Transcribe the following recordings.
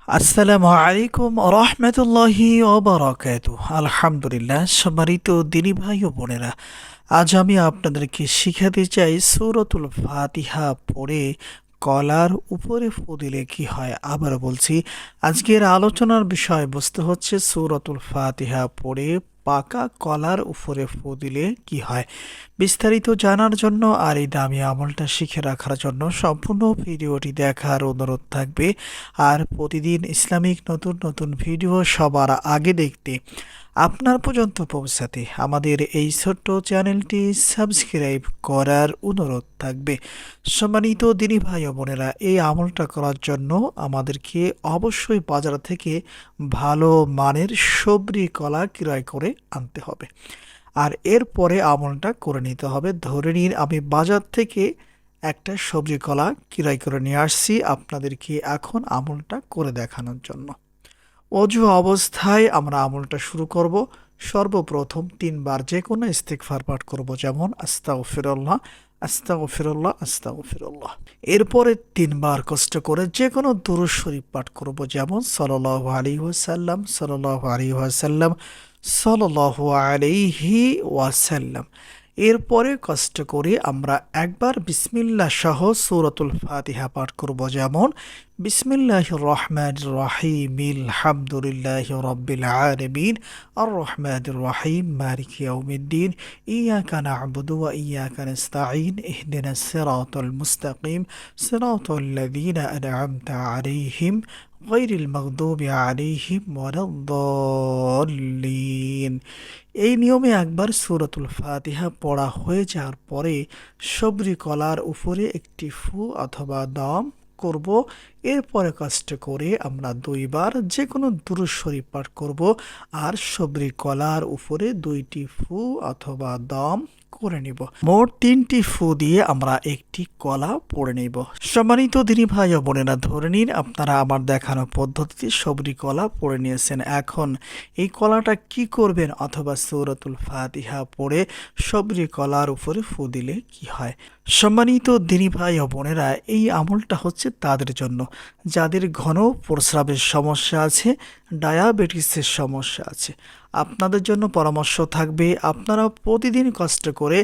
আসসালামু আলাইকুম রহমতুল্লাহি ওবারাকাতুহ। আলহামদুলিল্লাহ, সম্মানিত দিনী ভাই ও বোনেরা, আজ আমি আপনাদেরকে শিখাতে চাই সূরাতুল ফাতিহা পড়ে কলার উপরে ফু দিলে কি হয়। আবার বলছি, আজকের আলোচনার বিষয়বস্তু হচ্ছে সূরাতুল ফাতিহা পড়ে পাকা কলার উপরে ফু দিলে কি হয়। বিস্তারিত জানার জন্য আর এই দামি আমলটা শিখে রাখার জন্য সম্পূর্ণ ভিডিওটি দেখার অনুরোধ থাকবে। আর প্রতিদিন ইসলামিক নতুন নতুন ভিডিও সবার আগে দেখতে, আপনার পর্যন্ত পৌঁছাতে আমাদের এই ছোট্ট চ্যানেলটি সাবস্ক্রাইব করার অনুরোধ থাকবে। সম্মানিত দিনী ভাই ও বোনেরা, এই আমলটা করার জন্য আমাদেরকে অবশ্যই বাজার থেকে ভালো মানের সবরি কলা ক্রয় করে আনতে হবে। আর এরপরে আমলটা করে নিতে হবে। ধরে নিন আমি বাজার থেকে একটা সবজি কলা ক্রয় করে নিয়ে আসছি আপনাদেরকে এখন আমলটা করে দেখানোর জন্য। অজু অবস্থায় আমরা আমলটা শুরু করব। সর্বপ্রথম ৩ বার যে কোনো ইস্তিগফার পাঠ করব, যেমন আস্তাগফিরুল্লাহ, আস্তাগফিরুল্লাহ, আস্তাগফিরুল্লাহ। এরপরে ৩ বার কষ্ট করে যে কোনো দুরূদ শরীফ পাঠ করব, যেমন সাল্লাল্লাহু আলাইহি ওয়াসাল্লাম, সাল্লাল্লাহু আলাইহি ওয়াসাল্লাম, সাল্লাল্লাহু আলাইহি ওয়াসাল্লাম। এরপরে কষ্ট করে আমরা একবার বিসমিল্লাহ সহ সূরাতুল ফাতিহা পাঠ করব, যেমন বিসমিল্লাহির রহমানির রহিম, আলহামদুলিল্লাহি রাব্বিল আলামিন, আর রহমানির রহিম, মালিকি ইয়াউমিদ্দিন, ইয়াকা না'বুদু ওয়া ইয়াকা নাস্তাঈন, ইহদিনাস সিরাতাল মুস্তাকিম, সিরাতাল লাযীনা আন'আমতা আলাইহিম গায়রিল মাগদুবি আলাইহিম ওয়ালাদ-দাল্লিন। এই নিয়মে একবার সূরাতুল ফাতিহা পড়া হয়ে যাওয়ার পরে সবরি কলার উপরে একটি ফু অথবা দম করব। এরপরে কষ্ট করে আমরা ২ বার যে কোনো দুরূদ শরীফ পাঠ করব আর সবরি কলার উপরে ২টি ফু অথবা দম করে নিব। মোট ৩টি ফু দিয়ে আমরা একটি কলা পড়ে নিব। সম্মানিত দিনী ভাই ও বোনেরা, ধরে নিন আপনারা আমার দেখানো পদ্ধতিতে সবরি কলা পড়ে নিয়েছেন। এখন এই কলাটা কি করবেন অথবা সূরাতুল ফাতিহা পড়ে সবরি কলার উপরে ফু দিলে কি হয়। সম্মানিত দিনী ভাই ও বোনেরা, এই আমলটা হচ্ছে তাদের জন্য যাদের ঘন প্রস্রাবের সমস্যা আছে, ডায়াবেটিসের সমস্যা আছে। আপনাদের জন্য পরামর্শ থাকবে, আপনারা প্রতিদিন কষ্ট করে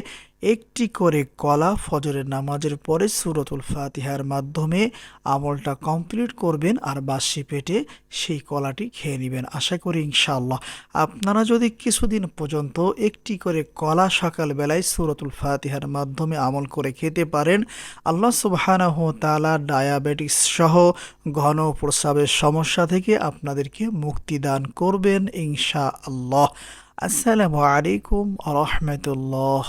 একটি করে কলা ফজরের নামাজের পরে সূরাতুল ফাতিহার মাধ্যমে আমলটা কমপ্লিট করবেন আর বাসি পেটে সেই কলাটি খেয়ে নেবেন। আশা করি ইনশাআল্লাহ আপনারা যদি কিছুদিন পর্যন্ত একটি করে কলা সকালবেলায় সূরাতুল ফাতিহার মাধ্যমে আমল করে খেতে পারেন, আল্লাহ সুবহানাহু ওয়া তাআলা ডায়াবেটিস সহ ঘন প্রস্রাবের সমস্যা থেকে আপনাদেরকে মুক্তি দান করবেন ইনশাআল্লাহ। আসসালামু আলাইকুম ওয়া রাহমাতুল্লাহ।